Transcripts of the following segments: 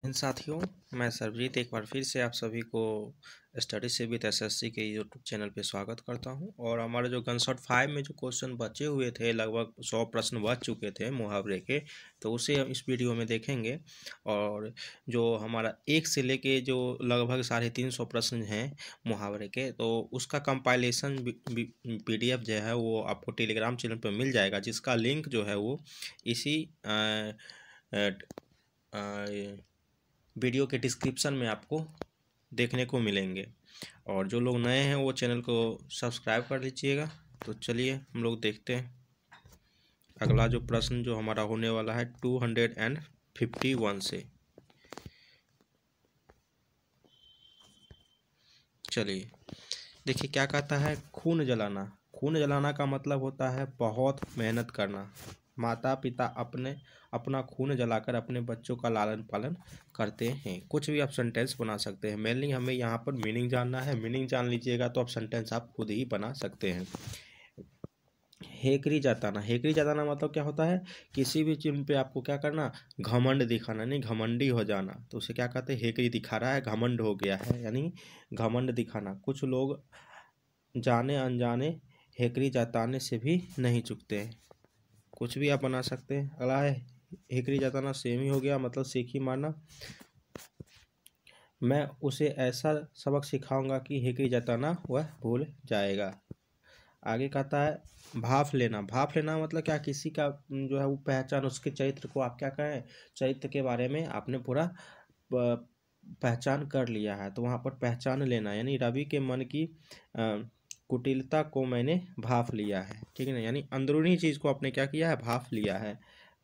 इन साथियों, मैं सरबजीत एक बार फिर से आप सभी को स्टडी से विद एसएससी के यूट्यूब चैनल पे स्वागत करता हूं। और हमारे जो गनशॉट 5 में जो क्वेश्चन बचे हुए थे, लगभग 100 प्रश्न बच चुके थे मुहावरे के, तो उसे हम इस वीडियो में देखेंगे। और जो हमारा 1 से लेके जो लगभग 350 प्रश्न हैं मुहावरे के, तो उसका कंपाइलेशन PDF जो है वो आपको टेलीग्राम चैनल पर मिल जाएगा, जिसका लिंक जो है वो इसी वीडियो के डिस्क्रिप्शन में आपको देखने को मिलेंगे। और जो लोग नए हैं वो चैनल को सब्सक्राइब कर लीजिएगा। तो चलिए हम लोग देखते हैं अगला जो प्रश्न जो हमारा होने वाला है 251 से। चलिए देखिए क्या कहता है। खून जलाना। खून जलाना का मतलब होता है बहुत मेहनत करना। माता पिता अपना खून जलाकर अपने बच्चों का लालन पालन करते हैं। कुछ भी आप सेंटेंस बना सकते हैं। मेनली हमें यहाँ पर मीनिंग जानना है। मीनिंग जान लीजिएगा तो आप सेंटेंस आप खुद ही बना सकते हैं। हेकरी जताना। हेकरी जताना मतलब क्या होता है, किसी भी चीज पे आपको क्या करना, घमंड दिखाना, नहीं घमंडी हो जाना। तो उसे क्या कहते हैं, हेकरी दिखा रहा है, घमंड हो गया है, यानी घमंड दिखाना। कुछ लोग जाने अनजाने हेकरी जताने से भी नहीं चूकते हैं। कुछ भी आप बना सकते हैं। अगला है हेकरी जताना, सेम ही हो गया, मतलब सीखी मारना। मैं उसे ऐसा सबक सिखाऊंगा कि हेकरी जताना वह भूल जाएगा। आगे कहता है भाफ लेना। भाफ लेना मतलब क्या, किसी का जो है वो पहचान, उसके चरित्र को आप क्या कहें, चरित्र के बारे में आपने पूरा पहचान कर लिया है, तो वहाँ पर पहचान लेना, यानी रवि के मन की कुटिलता को मैंने भाफ लिया है, ठीक है ना, यानी अंदरूनी चीज़ को आपने क्या किया है, भाफ लिया है।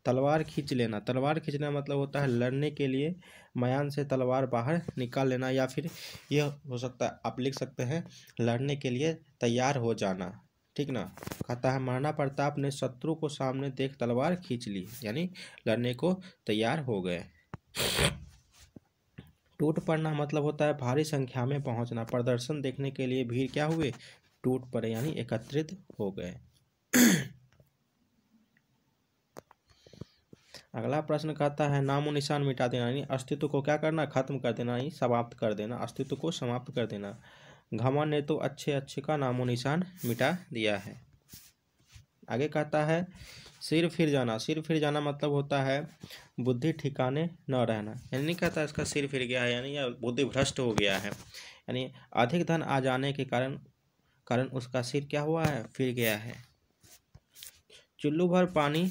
तलवार खींच लेना। तलवार खींचना मतलब होता है लड़ने के लिए मयान से तलवार बाहर निकाल लेना, या फिर यह हो सकता है आप लिख सकते हैं लड़ने के लिए तैयार हो जाना, ठीक ना। कहता है महाराणा प्रताप ने शत्रु को सामने देख तलवार खींच ली, यानी लड़ने को तैयार हो गए। टूट पड़ना मतलब होता है भारी संख्या में पहुंचना। प्रदर्शन देखने के लिए भीड़ क्या हुए, टूट पड़े, यानी एकत्रित हो गए। अगला प्रश्न कहता है नामो निशान मिटा देना, यानी अस्तित्व को क्या करना, खत्म कर देना, यानी समाप्त कर देना, अस्तित्व को समाप्त कर देना। घमंड ने तो अच्छे अच्छे का नामो निशान मिटा दिया है। आगे कहता है सिर फिर जाना। सिर फिर जाना मतलब होता है बुद्धि ठिकाने न रहना, यानी नहीं कहता इसका सिर फिर गया है, यानी बुद्धि भ्रष्ट हो गया है, यानी अधिक धन आ जाने के कारण उसका सिर क्या हुआ है, फिर गया है। चुल्लू भर पानी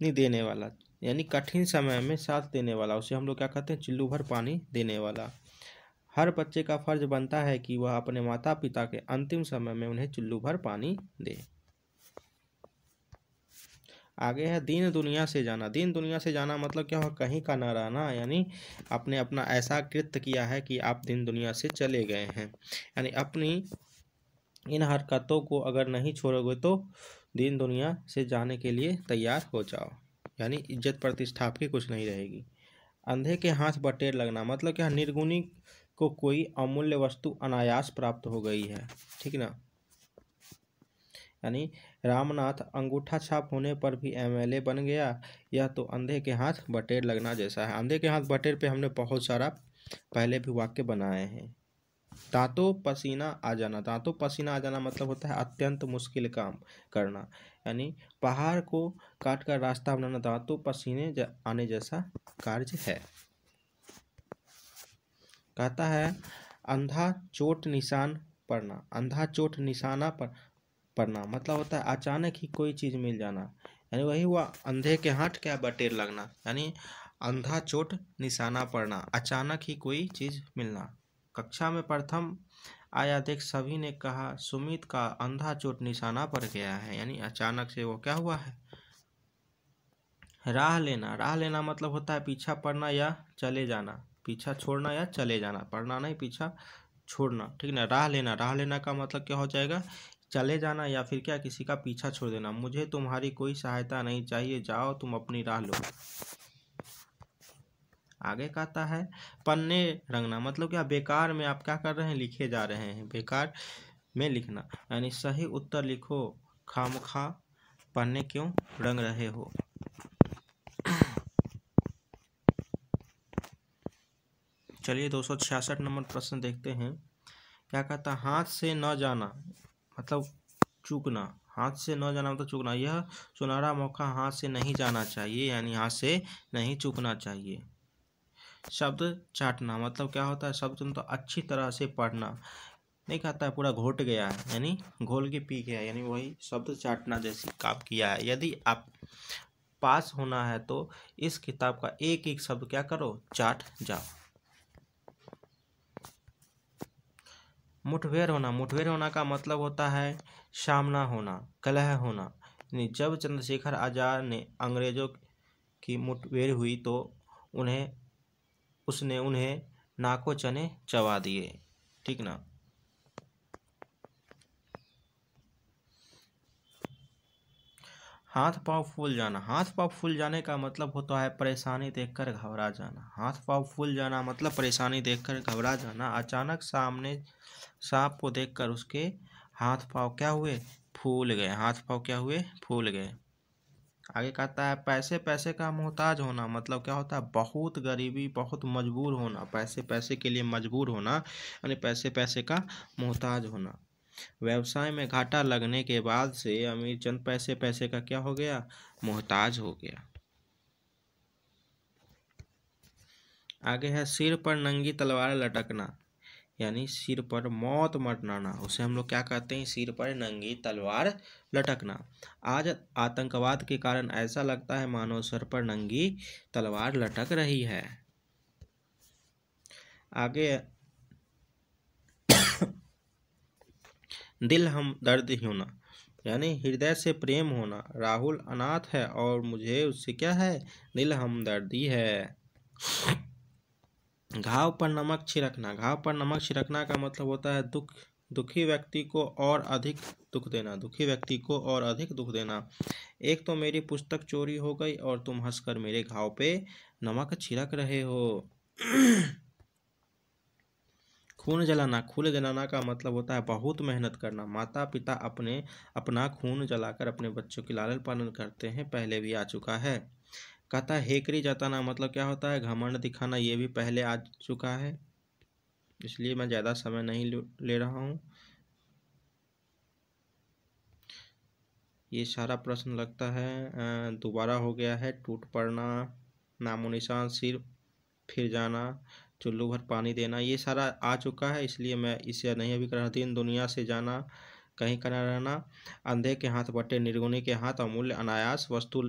नहीं देने वाला, यानी कठिन समय में साथ देने वाला, उसे हम लोग क्या कहते हैं, चुल्लू भर पानी देने वाला। हर बच्चे का फर्ज बनता है कि वह अपने माता पिता के अंतिम समय में उन्हें चुल्लू भर पानी दे। आगे है दीन दुनिया से जाना। दीन दुनिया से जाना मतलब क्या हो, कहीं का न रहना, यानी आपने अपना ऐसा कृत्य किया है कि आप दीन दुनिया से चले गए हैं, यानी अपनी इन हरकतों को अगर नहीं छोड़ोगे तो दीन दुनिया से जाने के लिए तैयार हो जाओ, यानी इज्जत प्रतिष्ठा आपकी कुछ नहीं रहेगी। अंधे के हाथ बटेर लगना मतलब क्या, निर्गुणी को कोई अमूल्य वस्तु अनायास प्राप्त हो गई है, ठीक ना, यानी रामनाथ अंगूठा छाप होने पर भी MLA बन गया, यह तो अंधे के हाथ बटेर लगना जैसा है। अंधे के हाथ बटेर पे हमने बहुत सारा पहले भी वाक्य बनाए हैं। दांतों पसीना आ जाना। दांतों पसीना आ जाना मतलब होता है अत्यंत मुश्किल काम करना, यानी पहाड़ को काट कर रास्ता बनाना दांतों पसीने आने जैसा कार्य है। कहता है अंधा चोट निशान पड़ना। अंधा चोट निशाना पड़ना मतलब होता है अचानक ही कोई चीज़ मिल जाना, यानी वही हुआ अंधे के हाथ क्या बटेर लगना, यानी अंधा चोट निशाना पड़ना, अचानक ही कोई चीज़ मिलना। कक्षा में प्रथम आया देख सभी ने कहा सुमित का अंधा चोट निशाना पड़ गया है, यानी अचानक से वो क्या हुआ है। राह लेना। राह लेना मतलब होता है पीछा पड़ना या चले जाना, पीछा छोड़ना या चले जाना, पड़ना नहीं, पीछा छोड़ना, ठीक ना। राह लेना। राह लेना का मतलब क्या हो जाएगा, चले जाना या फिर क्या, किसी का पीछा छोड़ देना। मुझे तुम्हारी कोई सहायता नहीं चाहिए, जाओ तुम अपनी राह लो। आगे कहता है पन्ने रंगना मतलब क्या, बेकार में आप क्या कर रहे हैं, लिखे जा रहे हैं, बेकार में लिखना, यानी सही उत्तर लिखो, खामखा पन्ने क्यों रंग रहे हो। चलिए 266 नंबर प्रश्न देखते हैं। क्या कहता है, हाथ से न जाना मतलब चूकना। हाथ से न जाना मतलब चूकना। यह सुनहरा मौका हाथ से नहीं जाना चाहिए, यानी हाथ से नहीं चूकना चाहिए। शब्द चाटना मतलब क्या होता है, शब्द तो अच्छी तरह से पढ़ना। नहीं कहता है पूरा घोट गया है, यानी घोल के पी गया, यानी वही शब्द चाटना जैसी काम किया है। यदि आप पास होना है तो इस किताब का एक एक शब्द क्या करो, चाट जाओ। मुठभेड़ होना। मुठभेड़ होना का मतलब होता है सामना होना, कलह होना। यानी जब चंद्रशेखर आजाद ने अंग्रेजों की मुठभेड़ हुई तो उसने उन्हें नाको चने चबा दिए, ठीक ना। हाथ पांव फूल जाना। हाथ पांव फूल जाने का मतलब होता है परेशानी देखकर घबरा जाना। हाथ पांव फूल जाना मतलब परेशानी देखकर घबरा जाना। अचानक सामने सांप को देखकर उसके हाथ पांव क्या हुए, फूल गए। हाथ पांव क्या हुए, फूल गए। आगे कहता है पैसे पैसे का मोहताज होना मतलब क्या होता है, बहुत गरीबी, बहुत मजबूर होना। पैसे पैसे के लिए मजबूर होना, यानी पैसे पैसे का मोहताज होना। व्यवसाय में घाटा लगने के बाद से अमीरचंद पैसे पैसे का क्या हो गया, मोहताज हो गया। आगे है सिर पर नंगी तलवार लटकना, यानी सिर पर मौत मरना। उसे हम लोग क्या कहते हैं, सिर पर नंगी तलवार लटकना। आज आतंकवाद के कारण ऐसा लगता है मानो सर पर नंगी तलवार लटक रही है। आगे दिल हमदर्द होना, यानी हृदय से प्रेम होना। राहुल अनाथ है और मुझे उससे क्या है, दिल हमदर्दी है। घाव पर नमक छिड़कना। घाव पर नमक छिड़कना का मतलब होता है दुखी व्यक्ति को और अधिक दुख देना। दुखी व्यक्ति को और अधिक दुख देना। एक तो मेरी पुस्तक चोरी हो गई और तुम हंसकर मेरे घाव पे नमक छिड़क रहे हो। खून जलाना। खून जलाना का मतलब होता है बहुत मेहनत करना। माता पिता अपना खून जलाकर अपने बच्चों की लालन पालन करते हैं, पहले भी आ चुका है। कहता है हेकड़ी जताना मतलब क्या होता है, घमंड दिखाना। ये भी पहले आ चुका है, इसलिए मैं ज़्यादा समय नहीं ले रहा हूँ। ये सारा प्रश्न लगता है दोबारा हो गया है। टूट पड़ना, नामो निशान, सिर फिर जाना, चुल्लू भर पानी देना, ये सारा आ चुका है, इसलिए मैं इसे नहीं अभी कर रहा। दिन दुनिया से जाना, कहीं का न रहना, अंधे के हाथ बटे निर्गुणी के हाथ, अमूल्य अनायास वस्तु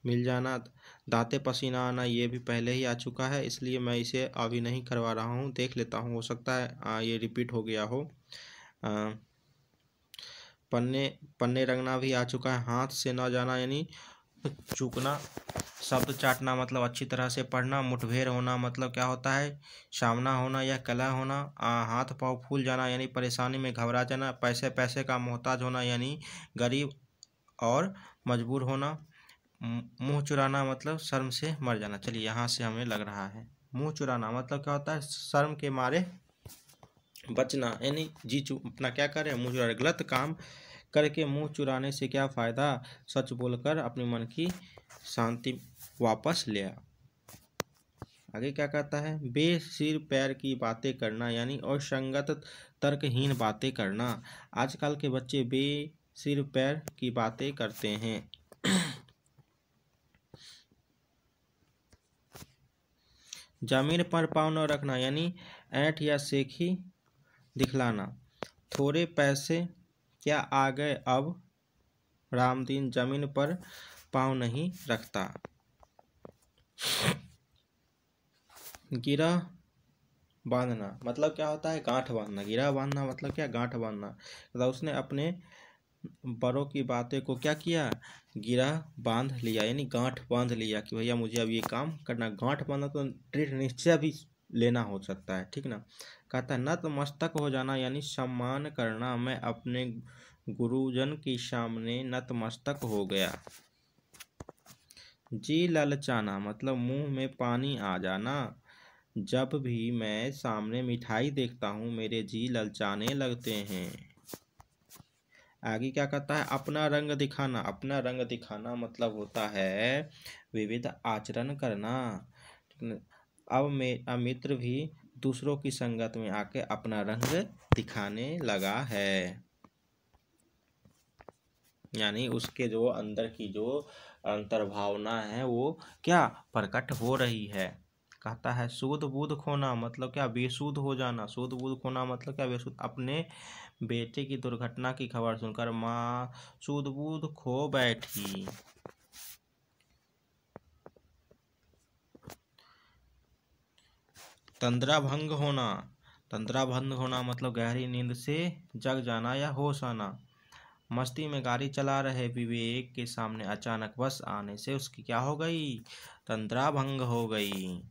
मिल जाना, दांते पसीना आना, ये भी पहले ही आ चुका है, इसलिए मैं इसे अभी नहीं करवा रहा हूँ। देख लेता हूँ, हो सकता है ये रिपीट हो गया हो। पन्ने पन्ने रंगना भी आ चुका है। हाथ से न जाना यानी चूकना। शब्द चाटना मतलब अच्छी तरह से पढ़ना। मुठभेड़ होना मतलब क्या होता है, सामना होना या कलह होना। हाथ पांव फूल जाना यानी परेशानी में घबरा जाना। पैसे पैसे का मोहताज होना यानी गरीब और मजबूर होना। मुंह चुराना मतलब शर्म से मर जाना। चलिए यहाँ से हमें लग रहा है, मुंह चुराना मतलब क्या होता है, शर्म के मारे बचना, यानी अपना क्या करे, मुंह चुरा। गलत काम करके मुंह चुराने से क्या फ़ायदा, सच बोलकर अपने मन की शांति वापस ले आ। आगे क्या कहता है, बेसिर पैर की बातें करना यानी असंगत तर्कहीन बातें करना। आजकल के बच्चे बेसिर पैर की बातें करते हैं। जमीन पर पाँव न रखना यानी ऐंठ या सेखी दिखलाना। थोड़े पैसे क्या आ गए अब, रामदीन जमीन पर पाँव नहीं रखता। गिरह बांधना मतलब क्या होता है, गांठ बांधना। गिरह बांधना मतलब क्या, गांठ बांधना। मतलब उसने अपने बड़ों की बातें को क्या किया, गिरह बांध लिया, यानी गांठ बांध लिया कि भैया मुझे अब ये काम करना। गांठ बांधना तो दृढ़ निश्चय भी लेना हो सकता है, ठीक ना। कहता है नतमस्तक हो जाना यानी सम्मान करना। मैं अपने गुरुजन के सामने नतमस्तक हो गया। जी ललचाना मतलब मुंह में पानी आ जाना। जब भी मैं सामने मिठाई देखता हूँ मेरे जी ललचाने लगते हैं। आगे क्या कहता है, अपना रंग दिखाना। अपना रंग दिखाना मतलब होता है विविध आचरण करना। अब मेरा मित्र भी दूसरों की संगत में आके अपना रंग दिखाने लगा है, यानी उसके जो अंदर की जो अंतर्भावना है वो क्या प्रकट हो रही है। कहता है सूद बूद खोना मतलब क्या, बेसूद हो जाना। सूद बूद खोना मतलब क्या, बेसूद। अपने बेटे की दुर्घटना की खबर सुनकर माँ सूद बूद खो बैठी। तंद्रा भंग होना, तंद्रा भंग होना मतलब गहरी नींद से जग जाना या होश आना। मस्ती में गाड़ी चला रहे विवेक के सामने अचानक बस आने से उसकी क्या हो गई, तंद्रा भंग हो गई।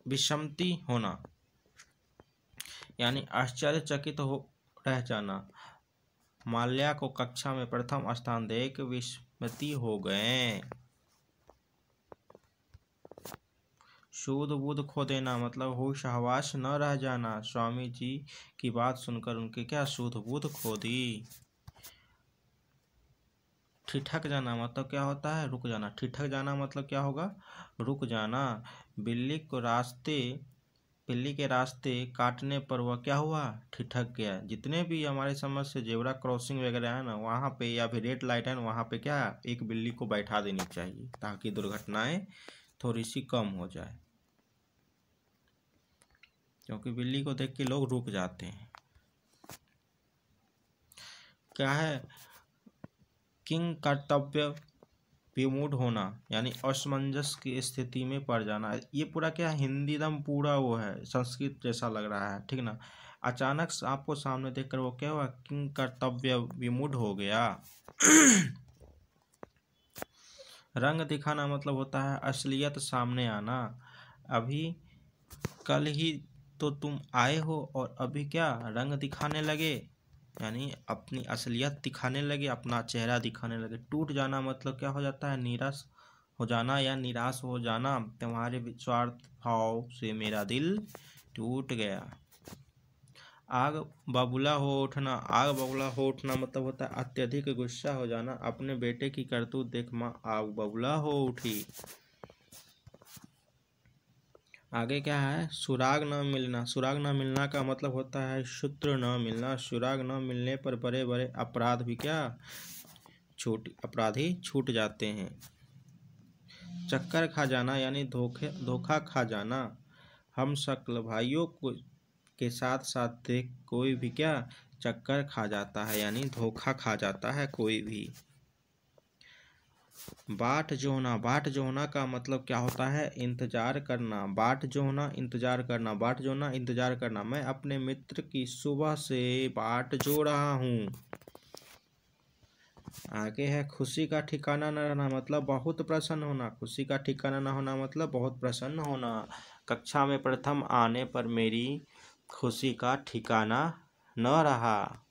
विषमती होना यानी आश्चर्यचकित हो रह जाना। माल्या को कक्षा में प्रथम स्थान देख विस्मृति हो गए। सूद बूद खो देना मतलब होश हवास न रह जाना। स्वामी जी की बात सुनकर उनके क्या सूद बूद खो दी। ठिठक जाना मतलब क्या होता है, रुक जाना। ठिठक जाना मतलब क्या होगा, रुक जाना। बिल्ली के रास्ते काटने पर वह क्या हुआ, ठिठक गया। जितने भी हमारे समझ से जेब्रा क्रॉसिंग वगैरह है ना, वहाँ पे या फिर रेड लाइट है ना, वहाँ पे क्या एक बिल्ली को बैठा देनी चाहिए ताकि दुर्घटनाएं थोड़ी सी कम हो जाए, क्योंकि बिल्ली को देख के लोग रुक जाते हैं। क्या है, किंग कर्तव्य विमूढ़ होना यानी असमंजस की स्थिति में पड़ जाना। ये पूरा क्या हिंदी दम पूरा वो है, संस्कृत जैसा लग रहा है, ठीक ना। अचानक आपको सामने देखकर वो क्या हुआ, किंग कर्तव्य विमूढ़ हो गया। रंग दिखाना मतलब होता है असलियत सामने आना। अभी कल ही तो तुम आए हो और अभी क्या रंग दिखाने लगे, यानी अपनी असलियत दिखाने लगे, अपना चेहरा दिखाने लगे। टूट जाना मतलब क्या हो जाता है, निराश हो जाना या निराश हो जाना। तुम्हारे स्वार्थ भाव से मेरा दिल टूट गया। आग बबूला हो उठना, आग बबूला हो उठना मतलब होता है अत्यधिक गुस्सा हो जाना। अपने बेटे की करतूत देख माँ आग बबूला हो उठी। आगे क्या है, सुराग न मिलना। सुराग न मिलना का मतलब होता है सूत्र न मिलना। सुराग न मिलने पर बड़े बड़े अपराध भी क्या अपराधी छूट जाते हैं। चक्कर खा जाना यानी धोखा खा जाना। हम शक्ल भाइयों को के साथ साथ देख कोई भी क्या चक्कर खा जाता है, यानी धोखा खा जाता है कोई भी। बाट जोहना, बाट जोहना का मतलब क्या होता है, इंतजार करना। बाट जोहना इंतजार करना, बाट जोहना इंतजार करना। मैं अपने मित्र की सुबह से बाट जो रहा हूँ। आगे है खुशी का ठिकाना न रहना मतलब बहुत प्रसन्न होना। खुशी का ठिकाना न होना मतलब बहुत प्रसन्न होना। कक्षा में प्रथम आने पर मेरी खुशी का ठिकाना न रहा।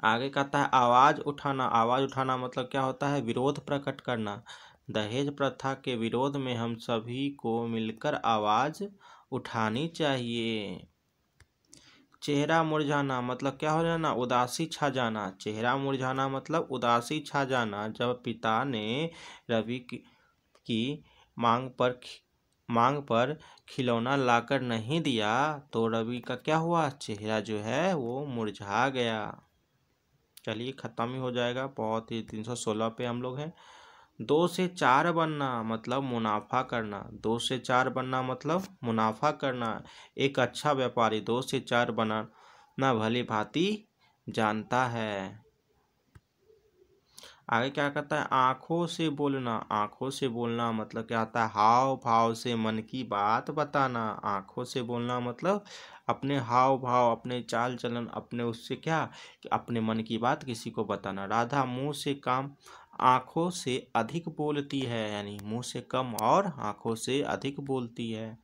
आगे कहता है आवाज उठाना। आवाज उठाना मतलब क्या होता है, विरोध प्रकट करना। दहेज प्रथा के विरोध में हम सभी को मिलकर आवाज उठानी चाहिए। चेहरा मुरझाना मतलब क्या हो जाना, उदासी छा जाना। चेहरा मुरझाना मतलब उदासी छा जाना। जब पिता ने रवि की मांग पर खिलौना लाकर नहीं दिया तो रवि का क्या हुआ, चेहरा जो है वो मुरझा गया। चलिए खत्म ही हो जाएगा, बहुत ही 316 पे हम लोग हैं। 2 से 4 बनना मतलब मुनाफा करना। 2 से 4 बनना मतलब मुनाफा करना। एक अच्छा व्यापारी 2 से 4 बनाना भली भांति जानता है। आगे क्या कहता है, आंखों से बोलना। आंखों से बोलना मतलब क्या आता है, हाव भाव से मन की बात बताना। आंखों से बोलना मतलब अपने हाव भाव, अपने चाल चलन, अपने उससे क्या कि अपने मन की बात किसी को बताना। राधा मुंह से काम आंखों से अधिक बोलती है, यानी मुंह से कम और आंखों से अधिक बोलती है।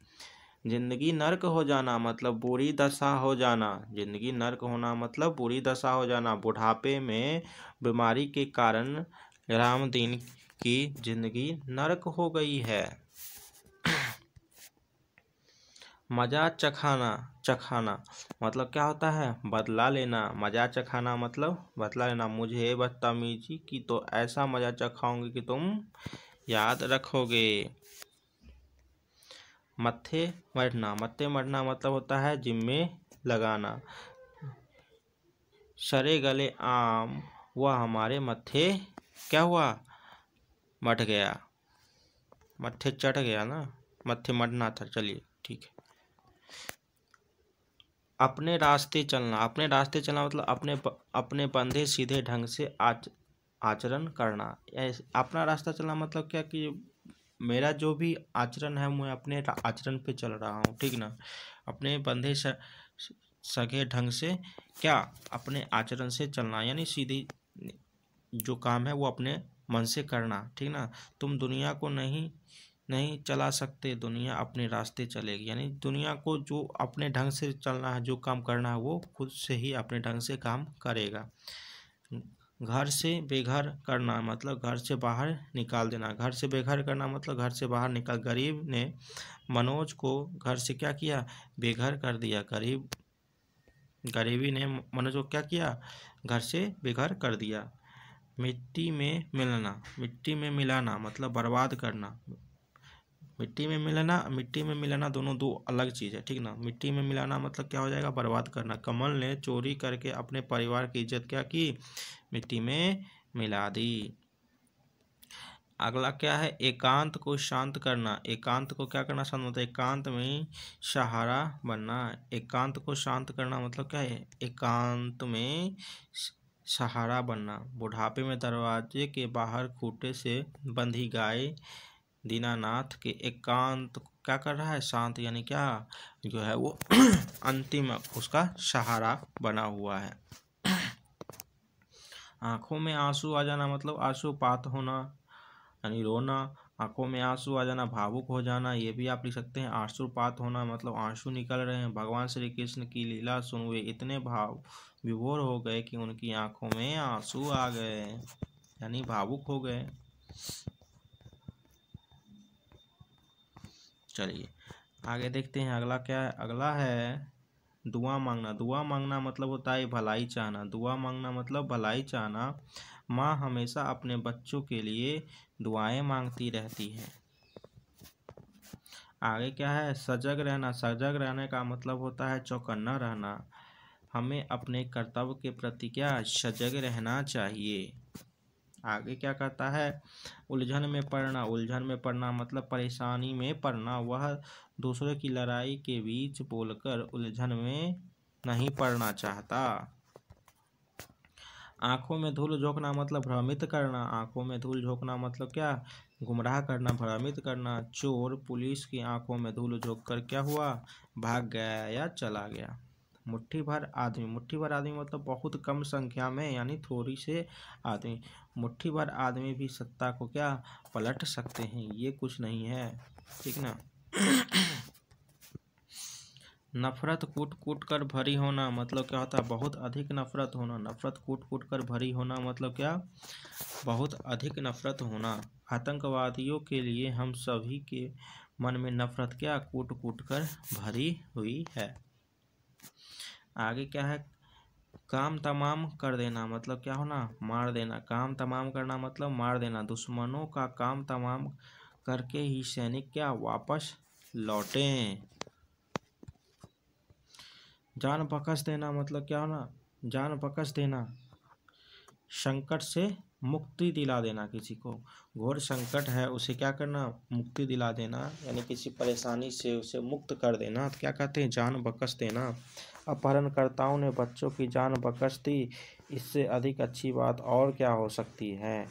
जिंदगी नर्क हो जाना मतलब बुरी दशा हो जाना। जिंदगी नर्क होना मतलब बुरी दशा हो जाना। बुढ़ापे में बीमारी के कारण रामदीन की जिंदगी नर्क हो गई है। मजा चखाना, चखाना मतलब क्या होता है? बदला लेना। मजा चखाना मतलब बदला लेना। मुझे बदतमीजी की तो ऐसा मजा चखाऊंगी कि तुम याद रखोगे। मत्थे मरना, मत्थे मरना मतलब होता है जिम्मे लगाना। सरे गले आम वह हमारे मत्थे क्या हुआ? मट गया, मत्थे चढ़ गया ना, मत्थे मरना था। चलिए ठीक है। अपने रास्ते चलना, अपने रास्ते चलना मतलब अपने बंधे सीधे ढंग से आचरण करना। अपना रास्ता चलना मतलब क्या कि मेरा जो भी आचरण है मैं अपने आचरण पे चल रहा हूँ, ठीक ना। अपने बंधे सगे ढंग से क्या अपने आचरण से चलना, यानी सीधी जो काम है वो अपने मन से करना, ठीक ना। तुम दुनिया को नहीं चला सकते, दुनिया अपने रास्ते चलेगी। यानी दुनिया को जो अपने ढंग से चलना है, जो काम करना है वो खुद से ही अपने ढंग से काम करेगा। घर से बेघर करना मतलब घर से बाहर निकाल देना। घर से बेघर करना मतलब घर से बाहर निकाल। गरीब ने मनोज को घर से क्या किया? बेघर कर दिया। गरीबी ने मनोज को क्या किया? घर से बेघर कर दिया। मिट्टी में मिलना, मिट्टी में मिलाना मतलब बर्बाद करना। मिट्टी में मिलाना दोनों दो अलग चीज़ है, ठीक ना। मिट्टी में मिलाना मतलब क्या हो जाएगा? बर्बाद करना। कमल ने चोरी करके अपने परिवार की इज्जत क्या की? मिट्टी में मिला दी। अगला क्या है? एकांत को शांत करना। एकांत को क्या करना? शांत मतलब एकांत में सहारा बनना। एकांत को शांत करना मतलब क्या है? एकांत में सहारा बनना। बुढ़ापे में दरवाजे के बाहर खूंटे से बंधी गाय दीनानाथ के एकांत क्या कर रहा है? शांत, यानी क्या जो है वो अंतिम उसका सहारा बना हुआ है। आंखों में आंसू आ जाना मतलब आंसुपात होना, यानी रोना। आंखों में आंसू आ जाना, भावुक हो जाना, ये भी आप लिख सकते हैं। आंसुपात होना मतलब आंसू निकल रहे हैं। भगवान श्री कृष्ण की लीला सुन वे इतने भाव विभोर हो गए कि उनकी आंखों में आंसू आ गए, यानी भावुक हो गए। चलिए आगे देखते हैं अगला क्या है। अगला है दुआ मांगना। दुआ मांगना मतलब होता है भलाई चाहना। दुआ मांगना मतलब भलाई चाहना। माँ हमेशा अपने बच्चों के लिए दुआएं मांगती रहती है। आगे क्या है? सजग रहना। सजग रहने का मतलब होता है चौकन्ना रहना। हमें अपने कर्तव्य के प्रति क्या सजग रहना चाहिए। आगे क्या कहता है? उलझन में पड़ना। उलझन में पड़ना मतलब परेशानी में पड़ना। वह दूसरों की लड़ाई के बीच बोलकर उलझन में नहीं पड़ना चाहता। आंखों में धूल झोंकना मतलब भ्रमित करना। आंखों में धूल झोंकना मतलब क्या? गुमराह करना, भ्रमित करना। चोर पुलिस की आंखों में धूल झोंक कर क्या हुआ? भाग गया या चला गया। मुट्ठी भर आदमी। मुट्ठी भर आदमी मतलब बहुत कम संख्या में, यानी थोड़ी से आदमी। मुट्ठी भर आदमी भी सत्ता को क्या पलट सकते हैं, ये कुछ नहीं है, ठीक ना। नफरत कूट कूट कर भरी होना मतलब क्या होता है? बहुत अधिक नफरत होना। नफरत कूट कूट कर भरी होना मतलब क्या? बहुत अधिक नफरत होना। आतंकवादियों के लिए हम सभी के मन में नफरत क्या कूट कूट कर भरी हुई है। आगे क्या है? काम तमाम कर देना मतलब क्या होना? मार देना। काम तमाम करना मतलब मार देना। दुश्मनों का काम तमाम करके ही सैनिक क्या वापस लौटें। जान बख्श देना मतलब क्या होना? जान बख्श देना, संकट से मुक्ति दिला देना। किसी को घोर संकट है उसे क्या करना? मुक्ति दिला देना, यानी किसी परेशानी से उसे मुक्त कर देना, तो क्या कहते हैं? जान बख्श देना। अपहरणकर्ताओं ने बच्चों की जान बख्श दी, इससे अधिक अच्छी बात और क्या हो सकती है।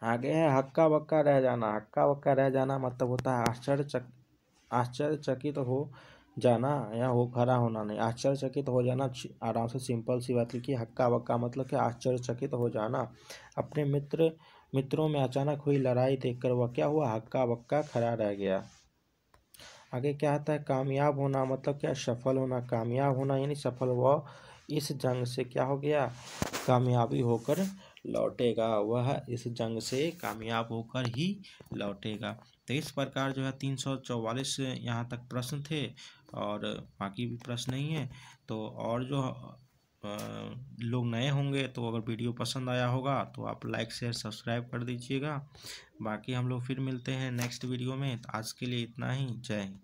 आगे है हक्का बक्का रह जाना। हक्का बक्का रह जाना मतलब होता है आश्चर्यचकित हो जाना या हो खड़ा होना नहीं, आश्चर्यचकित हो जाना। आराम से सिंपल सी बात लिखिए। हक्का बक्का मतलब क्या? आश्चर्यचकित हो जाना। अपने मित्रों में अचानक हुई लड़ाई देखकर वह क्या हुआ? हक्का बक्का खड़ा रह गया। आगे क्या आता है? कामयाब होना मतलब क्या? सफल होना। कामयाब होना यानी सफल हुआ, इस जंग से क्या हो गया? कामयाबी होकर लौटेगा, वह इस जंग से कामयाब होकर ही लौटेगा। तो इस प्रकार जो है 344 यहाँ तक प्रश्न थे और बाकी भी प्रश्न नहीं है। तो और जो लोग नए होंगे तो अगर वीडियो पसंद आया होगा तो आप लाइक शेयर सब्सक्राइब कर दीजिएगा। बाकी हम लोग फिर मिलते हैं नेक्स्ट वीडियो में। आज के लिए इतना ही। जय हिंद।